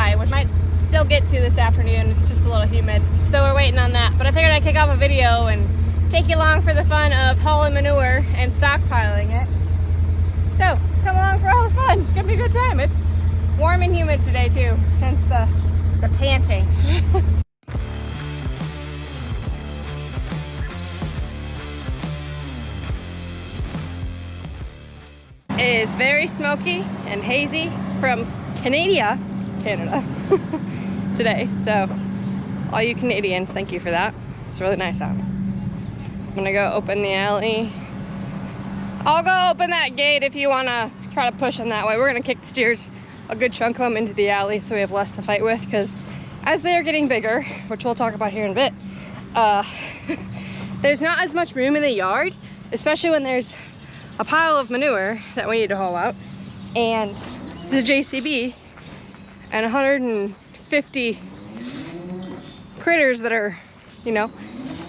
dry, which might still get to this afternoon. It's just a little humid, so we're waiting on that. But I figured I'd kick off a video and take you along for the fun of hauling manure and stockpiling it. So come along for all the fun. It's gonna be a good time. It's warm and humid today too, hence the panting. It is very smoky and hazy from Canada today. So all you Canadians, thank you for that. It's really nice out. I'm gonna go open the alley. I'll go open that gate if you wanna try to push them that way. We're gonna kick the steers, a good chunk of them, into the alley so we have less to fight with, because as they are getting bigger, which we'll talk about here in a bit, there's not as much room in the yard, especially when there's a pile of manure that we need to haul out, and the JCB, and 150 critters that are, you know,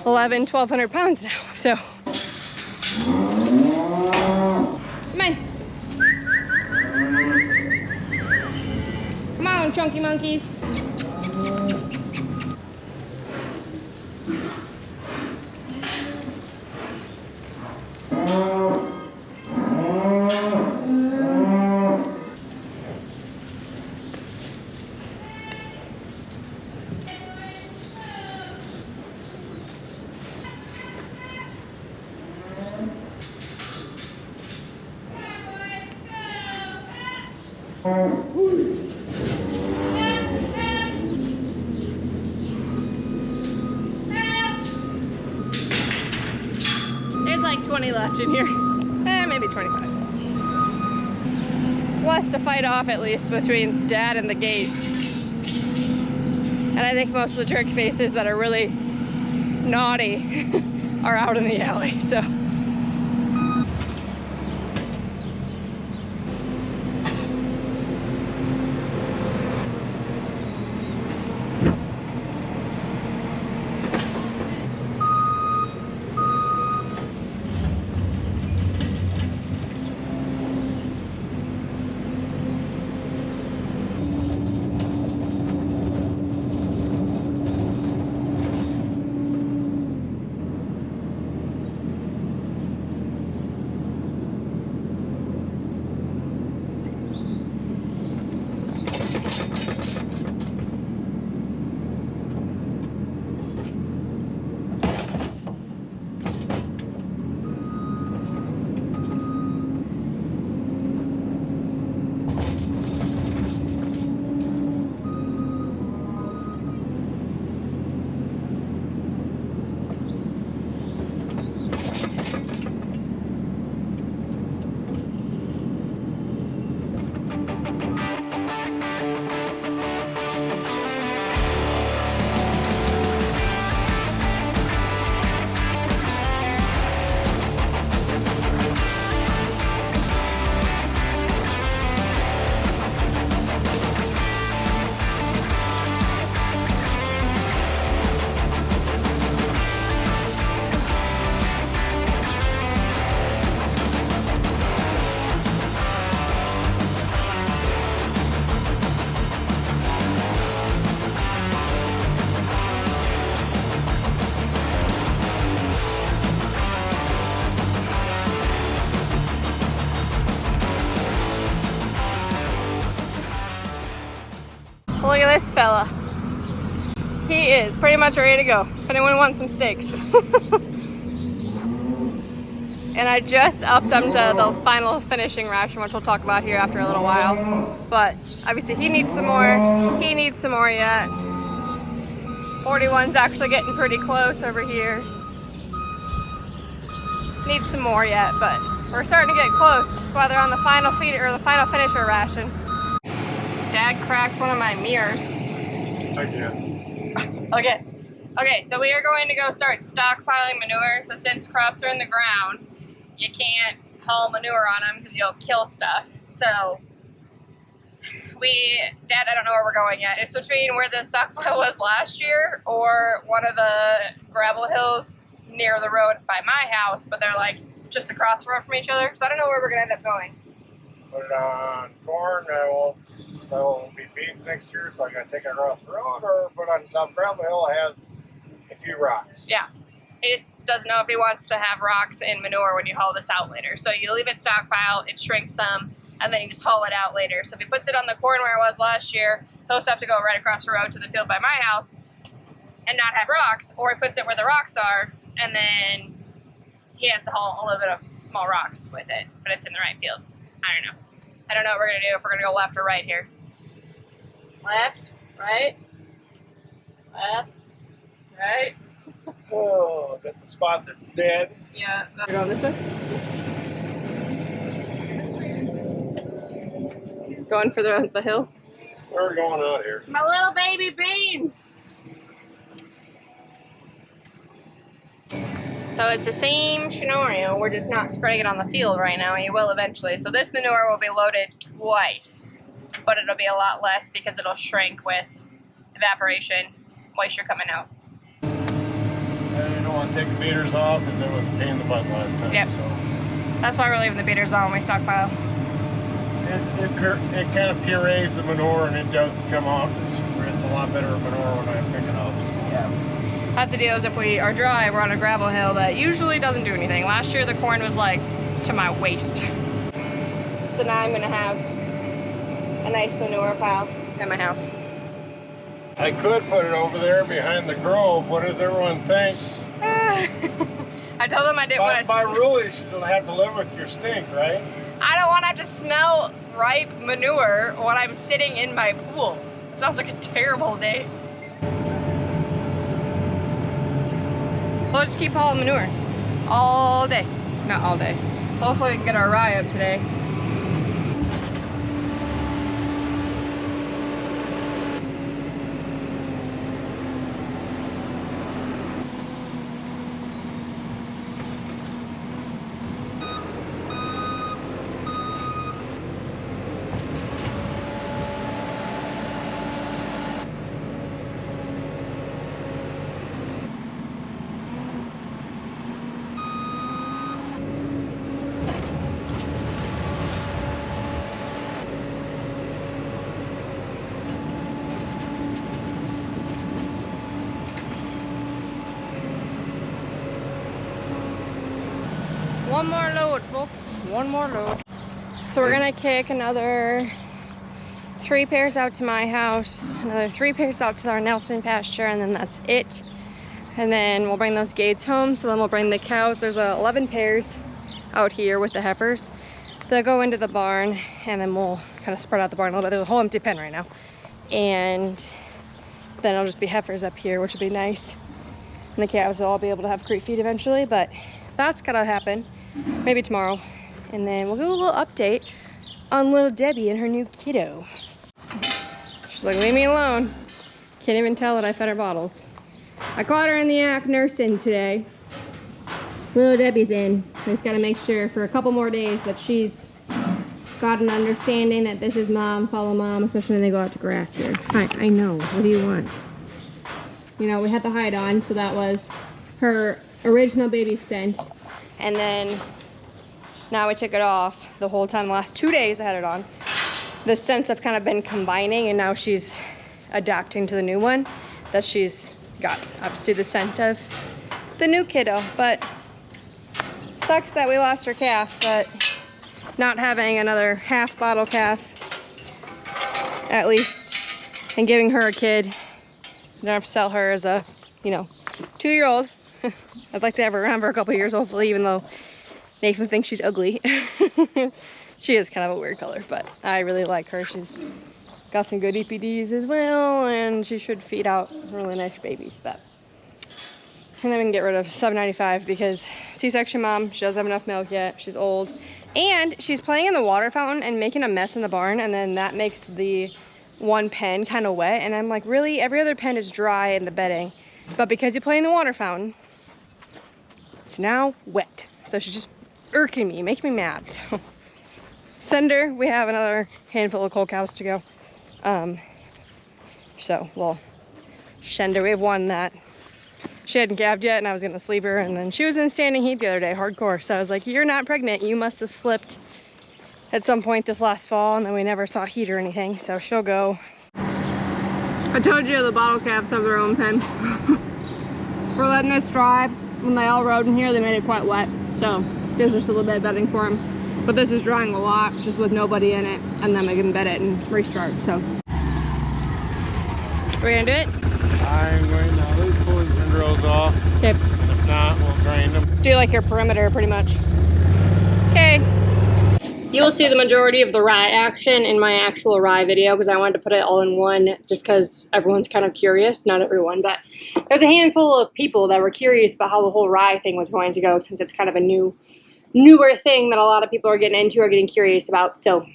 1,200 pounds now. So come on, come on, chunky monkeys. There's like 20 left in here. Maybe 25. It's less to fight off, at least, between Dad and the gate. And I think most of the jerk faces that are really naughty are out in the alley, so. Look at this fella. He is pretty much ready to go. If anyone wants some steaks. And I just upped him to the final finishing ration, which we'll talk about here after a little while. But obviously he needs some more. He needs some more yet. 41's actually getting pretty close over here. Needs some more yet, but we're starting to get close. That's why they're on the final feeder, or the final finisher ration. Dad cracked one of my mirrors. Okay, so we are going to go start stockpiling manure. So since crops are in the ground, you can't haul manure on them because you'll kill stuff. So Dad, I don't know where we're going yet. It's between where the stockpile was last year or one of the gravel hills near the road by my house, but they're like just across the road from each other. So I don't know where we're gonna end up going. Put it on corn. I won't be beans next year, so I gotta take it across the road or put it on top gravel hill. It has a few rocks. Yeah. He just doesn't know if he wants to have rocks and manure when you haul this out later. So you leave it stockpile, it shrinks some, and then you just haul it out later. So if he puts it on the corn where it was last year, he'll just have to go right across the road to the field by my house and not have rocks, or he puts it where the rocks are, and then he has to haul a little bit of small rocks with it, but it's in the right field. I don't know. I don't know what we're gonna do, if we're gonna go left or right here. Left, right, left, right. Oh, got the spot that's dead. Yeah. We're going this way? Going for the hill? Where are we going out here? My little baby beans! So it's the same scenario, we're just not spreading it on the field right now, and you will eventually. So this manure will be loaded twice, but it'll be a lot less because it'll shrink with evaporation, moisture coming out. And you don't want to take the beaters off because it was a pain in the butt last time. Yep. So. That's why we're leaving the beaters on when we stockpile. It kind of purees the manure, and it does come off. It's a lot better manure when I pick it up. So. Yeah. That's the deal, is if we are dry, we're on a gravel hill that usually doesn't do anything. Last year the corn was like to my waist. So now I'm gonna have a nice manure pile at my house. I could put it over there behind the grove. What does everyone think? I told them I didn't want to. By rule, you should have to live with your stink, right? I don't want to have to smell ripe manure when I'm sitting in my pool. It sounds like a terrible day. We'll just keep hauling manure all day. Not all day. Hopefully we can get our rye up today. One more load, folks. One more load. So we're gonna kick another 3 pairs out to my house, another 3 pairs out to our Nelson pasture, and then that's it. And then we'll bring those gates home. So then we'll bring the cows. There's 11 pairs out here with the heifers. They'll go into the barn, and then we'll kind of spread out the barn a little bit. There's a whole empty pen right now. And then it'll just be heifers up here, which will be nice. And the calves will all be able to have creek feed eventually, but that's gotta happen. Maybe tomorrow. And then we'll do a little update on little Debbie and her new kiddo. She's like, leave me alone. Can't even tell that I fed her bottles. I caught her in the act nursing today. Little Debbie's in. We just gotta make sure for a couple more days that she's got an understanding that this is mom, follow mom, especially when they go out to grass here. I know, what do you want? You know, we had the hide on, so that was her original baby scent. And then now we took it off the whole time. The last 2 days I had it on. The scents have kind of been combining, and now she's adapting to the new one that she's got. Obviously the scent of the new kiddo, but sucks that we lost her calf, but not having another half bottle calf, at least, and giving her a kid, I don't have to sell her as a, 2-year-old. I'd like to have her around for a couple years, hopefully, even though Nathan thinks she's ugly. She is kind of a weird color, but I really like her. She's got some good EPDs as well, and she should feed out really nice babies. But and then we can get rid of $7.95 because C-section mom, she doesn't have enough milk yet. She's old, and she's playing in the water fountain and making a mess in the barn, and then that makes the one pen kind of wet. And I'm like, really? Every other pen is dry in the bedding, but because you play in the water fountain, it's now wet. So she's just irking me, making me mad. So send her. We have another handful of cold cows to go. So we'll send her. We have one that she hadn't calved yet, and I was gonna sleep her, and then she was in standing heat the other day, hardcore. So I was like, you're not pregnant. You must have slipped at some point this last fall, and then we never saw heat or anything, so she'll go. I told you the bottle caps have their own pen. We're letting this dry. When they all rode in here, they made it quite wet, so there's just a little bit of bedding for them. But this is drying a lot, just with nobody in it, and then we can bed it and restart, so. Are we gonna do it? I'm going to leave pulleys and drills off. Okay. If not, we'll drain them. Do like your perimeter, pretty much. Okay. You will see the majority of the rye action in my actual rye video, because I wanted to put it all in one, just because everyone's kind of curious. Not everyone, but there's a handful of people that were curious about how the whole rye thing was going to go, since it's kind of a newer thing that a lot of people are getting into or getting curious about. So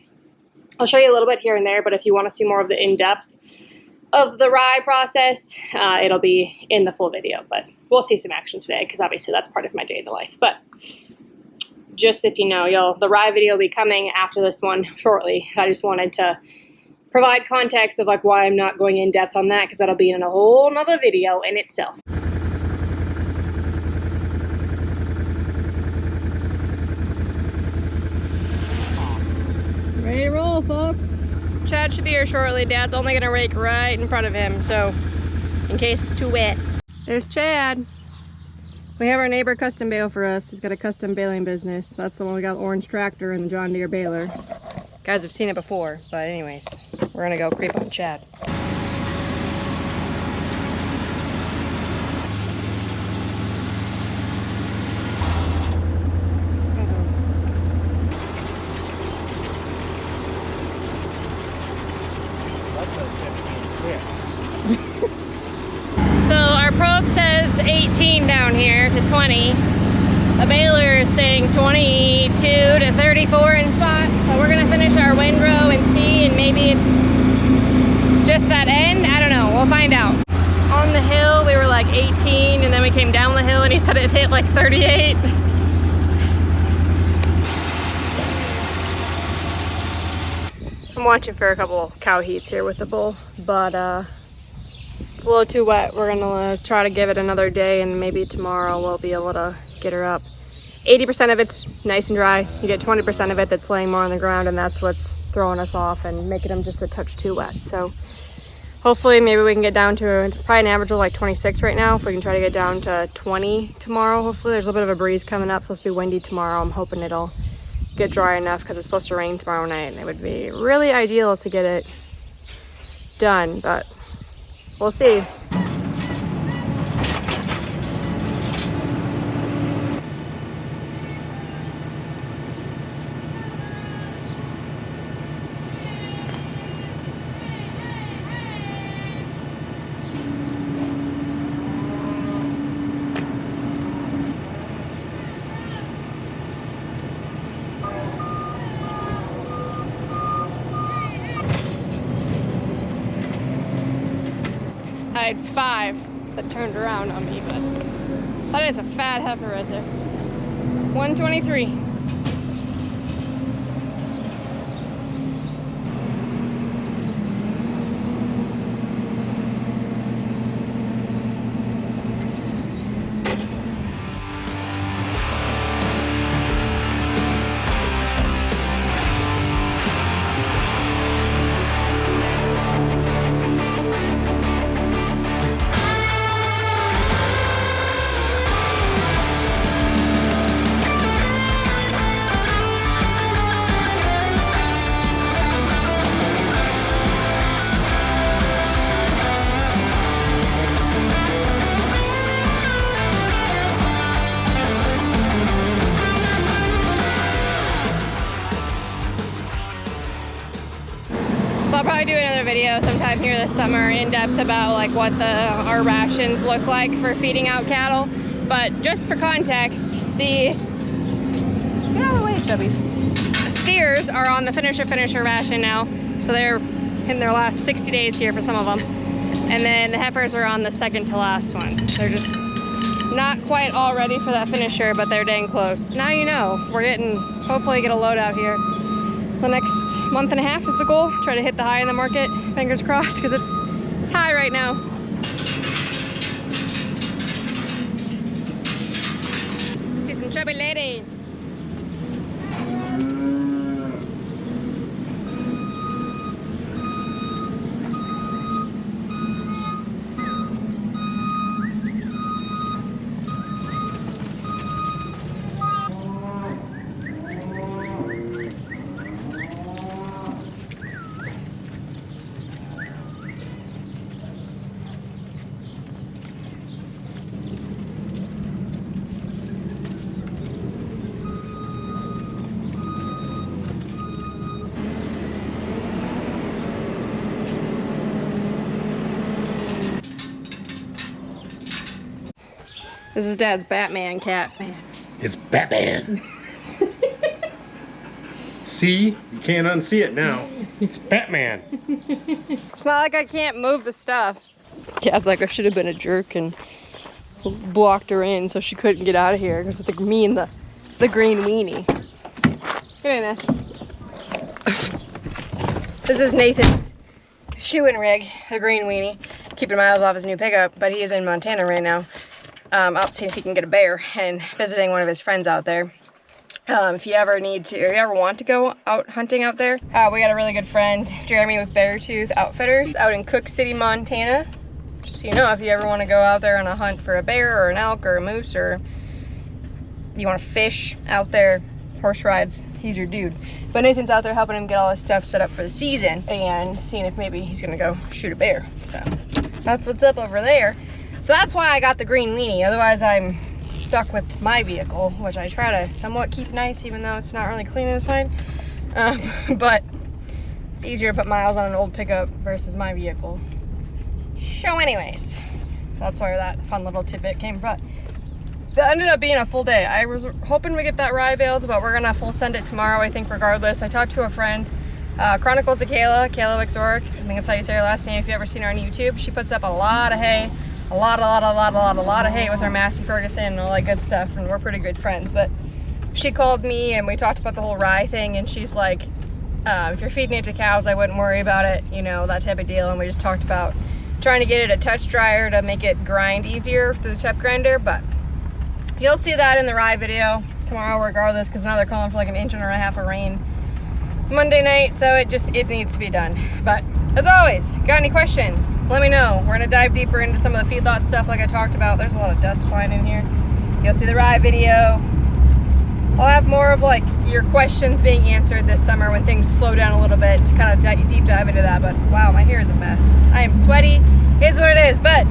I'll show you a little bit here and there, but if you want to see more of the in-depth of the rye process, it'll be in the full video. But we'll see some action today, because obviously that's part of my day in the life. But just if you know, the rye video will be coming after this one shortly. I just wanted to provide context of like why I'm not going in depth on that, because that'll be in a whole nother video in itself. Ready to roll, folks. Chad should be here shortly. Dad's only gonna rake right in front of him, so in case it's too wet. There's Chad. We have our neighbor custom bale for us. He's got a custom baling business. That's the one we got the orange tractor and the John Deere baler. Guys have seen it before, but anyways, we're gonna go creep on Chad. So our probe says 18 down here to 20. The baler is saying 22 to 34 in spots. So we're gonna finish our windrow and see, and maybe it's just that end. I don't know, we'll find out. On the hill we were like 18, and then we came down the hill and he said it hit like 38. I'm watching for a couple cow heats here with the bull, but it's a little too wet. We're gonna try to give it another day, and maybe tomorrow we'll be able to get her up. 80% of it's nice and dry. You get 20% of it that's laying more on the ground, and that's what's throwing us off and making them just a touch too wet. So hopefully maybe we can get down to, it's probably an average of like 26 right now. If we can try to get down to 20 tomorrow, hopefully. There's a little bit of a breeze coming up, supposed to be windy tomorrow. I'm hoping it'll get dry enough, because it's supposed to rain tomorrow night, and it would be really ideal to get it done, but we'll see. I had 5 that turned around on me, but that is a fat heifer right there. 123. I'll probably do another video sometime here this summer in depth about like what our rations look like for feeding out cattle. But just for context, get out of the way, chubbies. The steers are on the finisher ration now, so they're in their last 60 days here for some of them. And then the heifers are on the second to last one. They're just not quite all ready for that finisher, but they're dang close. Now you know, we're hopefully get a load out here. The next month and a half is the goal. Try to hit the high in the market, fingers crossed, because it's high right now. See some chubby ladies. This is Dad's Batman cat. It's Batman. See? You can't unsee it now. It's Batman. It's not like I can't move the stuff. Dad's like, I should have been a jerk and blocked her in so she couldn't get out of here with me and the green weenie. Get in this. This is Nathan's shoeing rig, the green weenie. Keeping miles off his new pickup, but he is in Montana right now. Out seeing if he can get a bear and visiting one of his friends out there. If you ever need to, or you ever want to go out hunting out there, we got a really good friend, Jeremy with Beartooth Outfitters out in Cook City, Montana. Just so you know, if you ever want to go out there on a hunt for a bear or an elk or a moose, or you want to fish out there, horse rides, he's your dude. But Nathan's out there helping him get all his stuff set up for the season and seeing if maybe he's gonna go shoot a bear. So that's what's up over there. So that's why I got the green weenie. Otherwise I'm stuck with my vehicle, which I try to somewhat keep nice, even though it's not really clean inside. But it's easier to put miles on an old pickup versus my vehicle. So anyways, that's where that fun little tidbit came from. That ended up being a full day. I was hoping we get that rye bales, but we're gonna full send it tomorrow, I think, regardless. I talked to a friend, Chronicles of Kayla Wicksoric, I think that's how you say her last name if you ever seen her on YouTube. She puts up a lot of hay, a lot of hay with her Massey Ferguson and all that good stuff, and we're pretty good friends. But she called me and we talked about the whole rye thing, and she's like, if you're feeding it to cows, I wouldn't worry about it, you know, that type of deal. And we just talked about trying to get it a touch drier to make it grind easier through the chuck grinder, but you'll see that in the rye video tomorrow regardless, because now they're calling for like 1.5 inches of rain Monday night, so it needs to be done. But as always, got any questions, let me know. We're gonna dive deeper into some of the feedlot stuff like I talked about. There's a lot of dust flying in here. You'll see the rye video. I'll have more of like your questions being answered this summer when things slow down a little bit to kind of deep dive into that. But wow, my hair is a mess. I am sweaty, it is what it is. But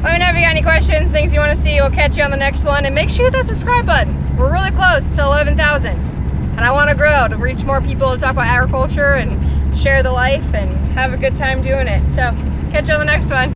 let me know if you got any questions, things you want to see. We'll catch you on the next one, and make sure you hit that subscribe button. We're really close to 11,000, and I want to grow to reach more people to talk about agriculture and share the life and have a good time doing it. So catch you on the next one.